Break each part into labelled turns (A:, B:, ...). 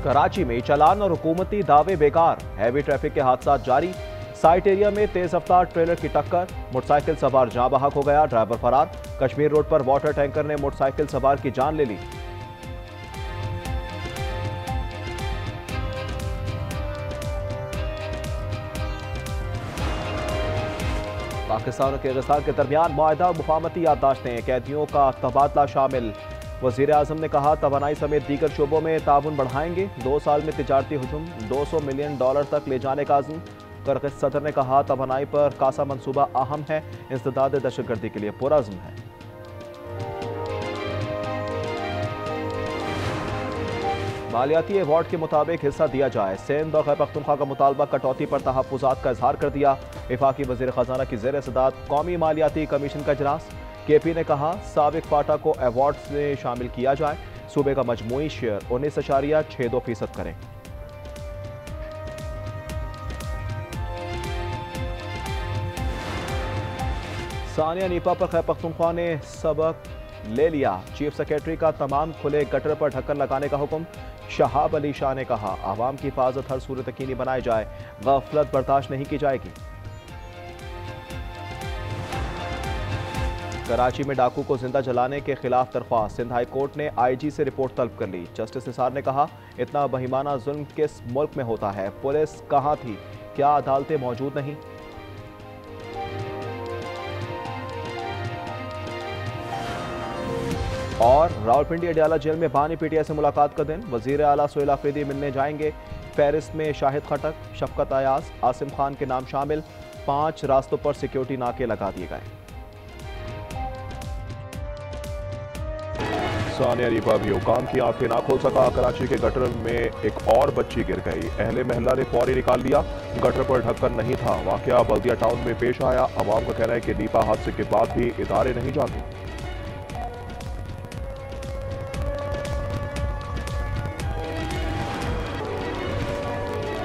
A: कराची में चालान और हुकूमती दावे बेकार, हैवी ट्रैफिक के हादसा जारी। साइट एरिया में तेज रफ्तार ट्रेलर की टक्कर, मोटरसाइकिल सवार जाँ बहक हो गया, ड्राइवर फरार। कश्मीर रोड पर वाटर टैंकर ने मोटरसाइकिल सवार की जान ले ली। पाकिस्तान और किर्गिस्तान के दरमियान मुआहदा मुफाहमती याददाश्तें, कैदियों का तबादला शामिल। वजीर आजम ने कहा तवानाई समेत दीगर शोबों में ताउन बढ़ाएंगे। 2 साल में तिजारती हुजूम $200 मिलियन तक ले जाने का अज़्म। किर्गिज़ सदर ने कहा तवानाई पर कासा मंसूबा अहम है, इंसदाद दहशतगर्दी के लिए पुरअज़्म है। मालियाती अवार्ड के मुताबिक हिस्सा दिया जाए। सिंध और खैबर पख्तूनख्वा का मुतालबा कटौती पर तहफ़्फ़ुज़ात का इजहार कर दिया। वफाकी वज़ीर ख़जाना की ज़ेर सदारत कौमी मालियाती कमीशन का इजलास। KP ने कहा साबिक फाटा को अवार्ड में शामिल किया जाए। सूबे का मजमूई शेयर 19.62% करें। सानिया नीपा पर खैबर पख्तूनख्वा ने सबक ले लिया। चीफ सेक्रेटरी का तमाम खुले गटर पर ढक्कन लगाने का हुक्म। शहाब अली शाह ने कहा आवाम की हिफाजत हर सूरत यकीनी बनाई जाए, गफलत बर्दाश्त नहीं की जाएगी। कराची में डाकू को जिंदा जलाने के खिलाफ दरख्वास्त, सिंध हाई कोर्ट ने IG से रिपोर्ट तलब कर ली। जस्टिस निसार ने कहा इतना बहिमाना जुल्म किस मुल्क में होता है, पुलिस कहाँ थी, क्या अदालतें मौजूद नहीं। और रावलपिंडी अडियाला जेल में बानी PTI से मुलाकात का दिन, वजीर आला सुहेल आफरीदी मिलने जाएंगे। फहरिस्त में शाहिद खटक, शफकत अयाज, आसिम खान के नाम शामिल। 5 रास्तों पर सिक्योरिटी नाके लगा दिए गए। सानिया नीपा भी हुकाम की आंखें ना खोल सका। कराची के गटर में एक और बच्ची गिर गई, अहले महल्ला ने फौरी निकाल लिया। गटर पर ढक्कन नहीं था। वाकया बल्दिया टाउन में पेश आया। अवाम का कहना है कि नीपा हादसे के बाद भी इदारे नहीं जागे।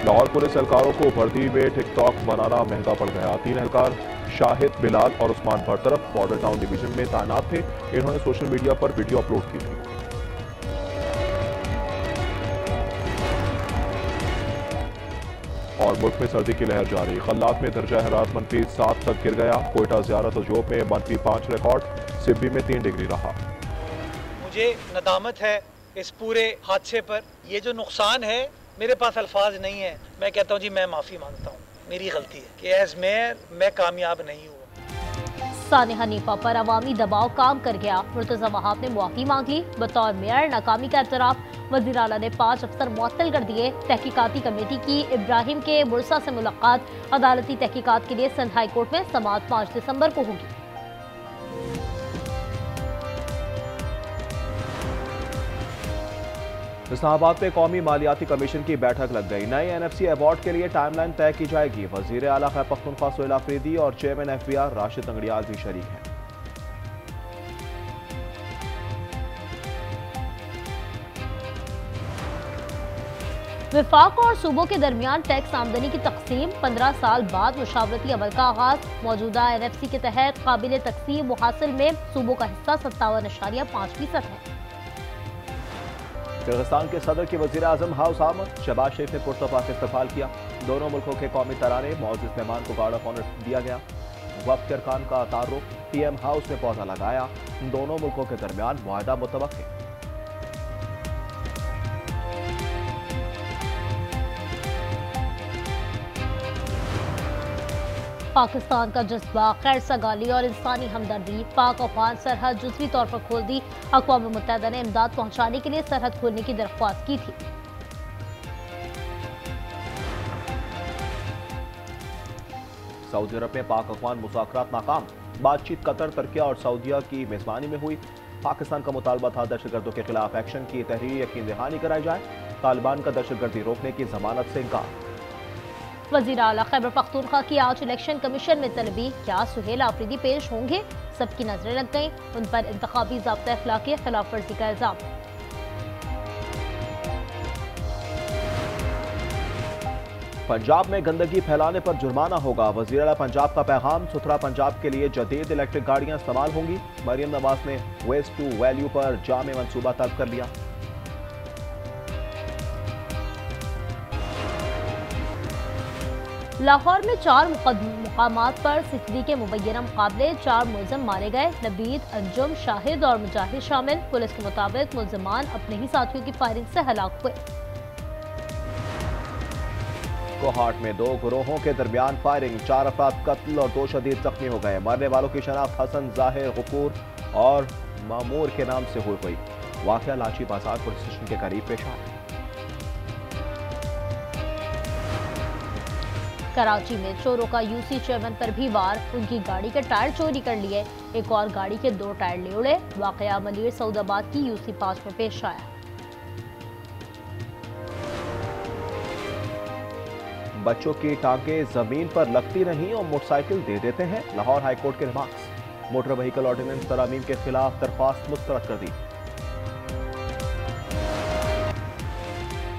A: लाहौर पुलिस एहलकारों को वर्दी में टिकटॉक बनाना महंगा पड़ गया। 3 एहलकार शाहिद, बिलाल और उस्मान बरतरफ मॉडल टाउन डिवीजन में तैनात थे। इन्होंने सोशल मीडिया पर वीडियो अपलोड की थी। और मुल्क में सर्दी की लहर जारी। खल्लात में दर्जा हरारत -7 तक गिर गया। कोयटा, ज़ियारत और जोब में -5 रिकॉर्ड। सिब्बी में 3 डिग्री रहा।
B: मुझे नदामत है इस पूरे हादसे पर। ये जो नुकसान है, मेरे पास अल्फाज नहीं है। मैं कहता हूँ जी मैं माफ़ी मांगता हूँ, मेरी गलती है कि एज मेयर मैं कामयाब नहीं हुआ।
C: सानिया नीपा पर अवामी दबाव काम कर गया। मुर्तज़ा वहाब ने मुआफ़ी मांग ली। बतौर मेयर नाकामी का एतराफ़। वज़ीर आला ने 5 अफसर मुअत्तल कर दिए। तहकीकाती कमेटी की इब्राहिम के बुरसा से मुलाकात। अदालती तहकीकात के लिए सिंध हाई कोर्ट में समाअत 5 दिसंबर को होगी।
A: इस्लामाबाद में कौमी मालियाती कमीशन की बैठक लग गई। नए NFC अवार्ड के लिए टाइमलाइन तय की जाएगी। वजीर आला खैबर पख्तूनख्वा सुहेल आफरीदी और चेयरमैन FBR राशिद अंगड़ियाल भी शरीक हैं।
C: विफाक और सूबों के दरमियान टैक्स आमदनी की तकसीम। 15 साल बाद मुशावरती अमल का आगाज। मौजूदा NFC के तहत काबिल तकसीम मुहासिल में सूबों का हिस्सा 57.5% है।
A: किर्गिस्तान के सदर की वज़ीर आज़म हाउस आमद। शहबाज शरीफ ने पुरतपाक इस्तकबाल किया। दोनों मुल्कों के कौमी तराने, मौजूद मेहमान को गार्ड ऑफ ऑनर दिया गया। वफ्द के अरकान का तारुफ, PM हाउस में पौधा लगाया। दोनों मुल्कों के दरमियान मुआहदा मुतवक्किल।
C: पाकिस्तान का जज्बा, खैर सगाली और इंसानी हमदर्दी। पाक अफगान सरहद जुज़वी तौर पर खोल दी। अक़वाम मुत्तहिदा ने इमदाद पहुँचाने के लिए सरहद खोलने की दरख्वास्त की थी।
A: सऊदी अरब में पाक अफगान मुज़ाकरात नाकाम। बातचीत कतर, तुर्की और सऊदीया की मेजबानी में हुई। पाकिस्तान का मुतालबा था दहशतगर्दों के खिलाफ एक्शन की तहरीर यकीन दहानी कराई जाए। तालिबान का दहशतगर्दी रोकने की जमानत से इनकार।
C: वज़ीर आला खैबर पख्तूनख्वा की आज इलेक्शन कमीशन में तलबी। क्या सुहेल आफरीदी पेश होंगे? सबकी नजरें लग गईं। उन पर इंतखाबी ज़ाब्ता अखलाक की खिलाफ वर्जी का इल्जाम।
A: पंजाब में गंदगी फैलाने पर जुर्माना होगा। वज़ीर आला पंजाब का पैगाम, सुथरा पंजाब के लिए जदीद इलेक्ट्रिक गाड़ियां इस्तेमाल होंगी। मरियम नवाज ने वेस्ट टू वैल्यू पर जामे मंसूबा तलब कर लिया।
C: लाहौर में 4 मुकामात पर सिखरी के मुबैना मुकाबले 4 मुलजिम मारे गए। नबीद, अंजुम, शाहिद और मुजाहिद शामिल। पुलिस के मुताबिक मुलजिमान अपने ही साथियों की फायरिंग से हलाक हुए।
A: कोहाट में 2 गिरोहों के दरमियान फायरिंग, 4 अफराद कत्ल और 2 शदीद जख्मी हो गए। मरने वालों की शनाख्त हसन, जाहिर, गफूर और मामूर के नाम से हुई। वाक़या लाची बाजार पुलिस स्टेशन के करीब पेश आया।
C: कराची में चोरों का यूसी चेयरमैन पर भी वार, उनकी गाड़ी के टायर चोरी कर लिए। एक और गाड़ी के 2 टायर ले उड़े। वाक़या मलिर सऊदाबाद की यूसी 5 में पेश आया।
A: बच्चों की टांगे जमीन पर लगती नहीं और मोटरसाइकिल दे देते हैं। लाहौर हाईकोर्ट के रिमार्क्स। मोटर व्हीकल ऑर्डिनेंस तरमीम के खिलाफ दरख्वास्त मुस्तरद कर दी।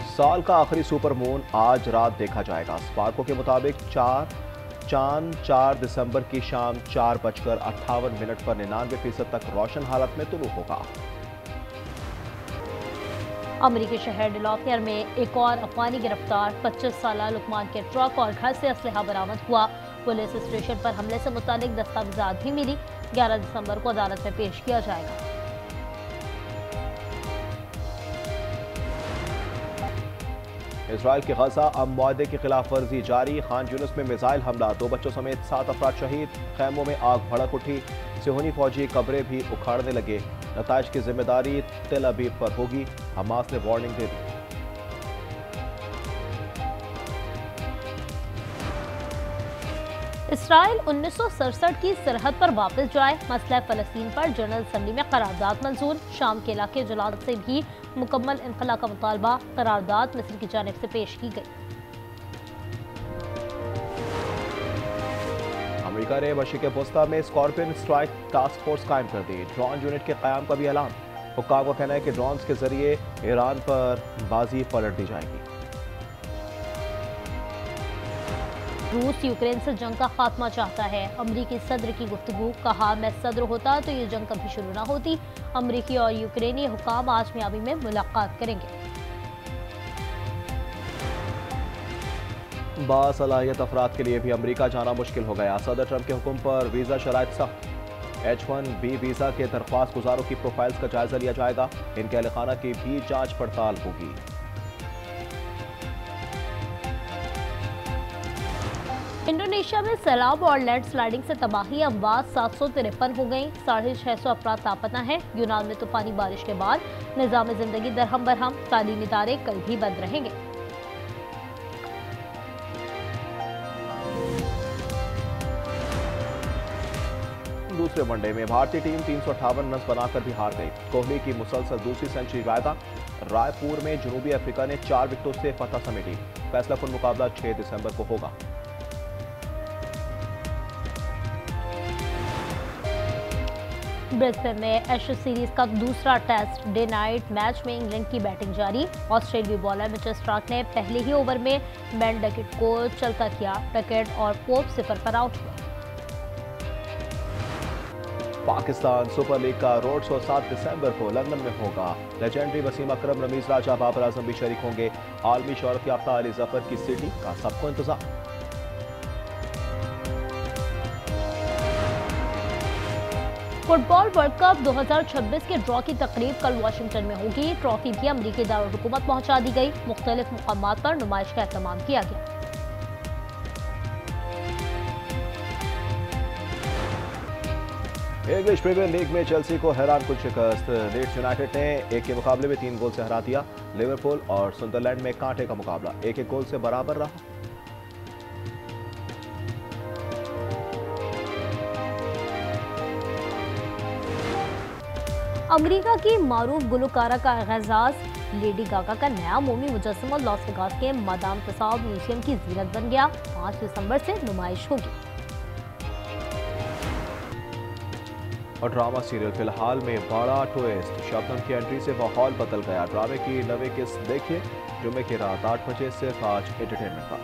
A: साल का आखिरी सुपर मून आज रात देखा जाएगा। स्पार्को के मुताबिक चांद 4 दिसंबर की शाम 4:58 पर 99% तक रोशन हालत में तुलू होगा।
C: अमरीकी शहर डिलाफेयर में एक और अफगानी गिरफ्तार। 25 साला लुकमान के ट्रक और घर से असलहा बरामद हुआ। पुलिस स्टेशन पर हमले से मुतालिक दस्तावेजात भी मिली। 11 दिसंबर को अदालत में पेश किया जाएगा।
A: इसराइल के गजा अब मुआहदे की खिलाफ वर्जी जारी। खान यूनिस में मिसाइल हमला, 2 बच्चों समेत 7 अफराद शहीद। खैमों में आग भड़क उठी। सिहोनी फौजी कब्रें भी उखाड़ने लगे। नताइज की जिम्मेदारी तेल अबीब पर होगी। हमास ने वार्निंग दे दी।
C: इसराइल 1967 की सरहद पर वापस जाए। मसला फ़लस्तीन पर जनरल असम्बली में करारदाद मंजूर। शाम के इलाके जलाल से भी मुकम्मल इनखला का मुतालबा। करारदाद मिस्र की जानिब से पेश की गई।
A: अमेरिका ने मशरिक़ वस्ता में स्कॉर्पियन स्ट्राइक टास्क फोर्स कायम कर दी। ड्रोन यूनिट के क़याम का भी ऐलान। हुक्काम का कहना है कि ड्रोन्स के जरिए ईरान पर बाजी पलट दी जाएगी।
C: रूस यूक्रेन से जंग का खात्मा चाहता है। अमरीकी सदर की गुफ्तगू। कहा, मैं सदर होता तो ये जंग कभी शुरू ना होती। अमरीकी और यूक्रेनी हुक्काम आज मियामी में मुलाकात करेंगे।
A: बासलाहियत अफराद के लिए भी अमरीका जाना मुश्किल हो गया। सदर ट्रंप के हुक्म पर वीज़ा शराइत सख्त। H1B वीज़ा के दरख्वास्त गुजारों की प्रोफाइल्स का जायजा लिया जाएगा। इनके अहलखाना की भी जांच पड़ताल होगी।
C: इंडोनेशिया में सैलाब और लैंड स्लाइडिंग से तबाही, अमवात 753 हो गई। 650 अफराद लापता हैं। यूनान में तूफानी बारिश के बाद निज़ाम जिंदगी दरहम बरहम। तालीमी इदारे कल भी बंद रहेंगे।
A: दूसरे वनडे में भारतीय टीम 358 रन बनाकर भी हार गई। कोहली की मुसलसल दूसरी सेंचुरी वायदा। रायपुर में जनूबी अफ्रीका ने 4 विकेटों से फतह समेटी। फैसलाकुन मुकाबला 6 दिसंबर को होगा।
C: ब्रिस्बेन में एशेज सीरीज का दूसरा टेस्ट डे नाइट मैच में इंग्लैंड की बैटिंग जारी। ऑस्ट्रेलियाई बॉलर मिचेल स्टार्क ने पहले ही ओवर में बेन डकेट को चलता किया। डकेट और पोप 0 पर आउट हुए।
A: पाकिस्तान सुपर लीग का रोड शो 7 दिसंबर को लंदन में होगा। लेजेंडरी वसीम अकरम, रमीज राजा, बाबर आजम भी शरीक होंगे। आलमी शोहरत याफ्ता अली जफर की सिटी का सबको इंतजार।
C: फुटबॉल वर्ल्ड कप 2026 के ड्रॉ की तकरीब कल वाशिंगटन में होगी। ट्रॉफी भी अमरीकी दारुल हुकूमत पहुंचा दी गई। मुख्तलिफ मुकामात पर नुमाइश का एहतमाम किया गया।
A: इंग्लिश प्रीमियर लीग में चेल्सी को हैरान कुछ शिकस्त। लीड्स यूनाइटेड ने 1 के मुकाबले में 3 गोल से हरा दिया। लिवरपूल और सुंदरलैंड में कांटे का मुकाबला 1-1 गोल से बराबर रहा।
C: अमेरिका की मारूफ गुलकारा का एजाज। लेडी गागा का नया मोमी मुजस्समा लॉस वेगास के मादाम तुसाद म्यूजियम की जीनत बन गया। 5 दिसंबर से नुमाइश होगी।
A: और ड्रामा सीरियल फिलहाल में बड़ा ट्विस्ट। शबनम की एंट्री से माहौल बदल गया। ड्रामे की नवी किस्त देखिए जुम्मे की रात 8 बजे सिर्फ आज एंटरटेनमेंट का।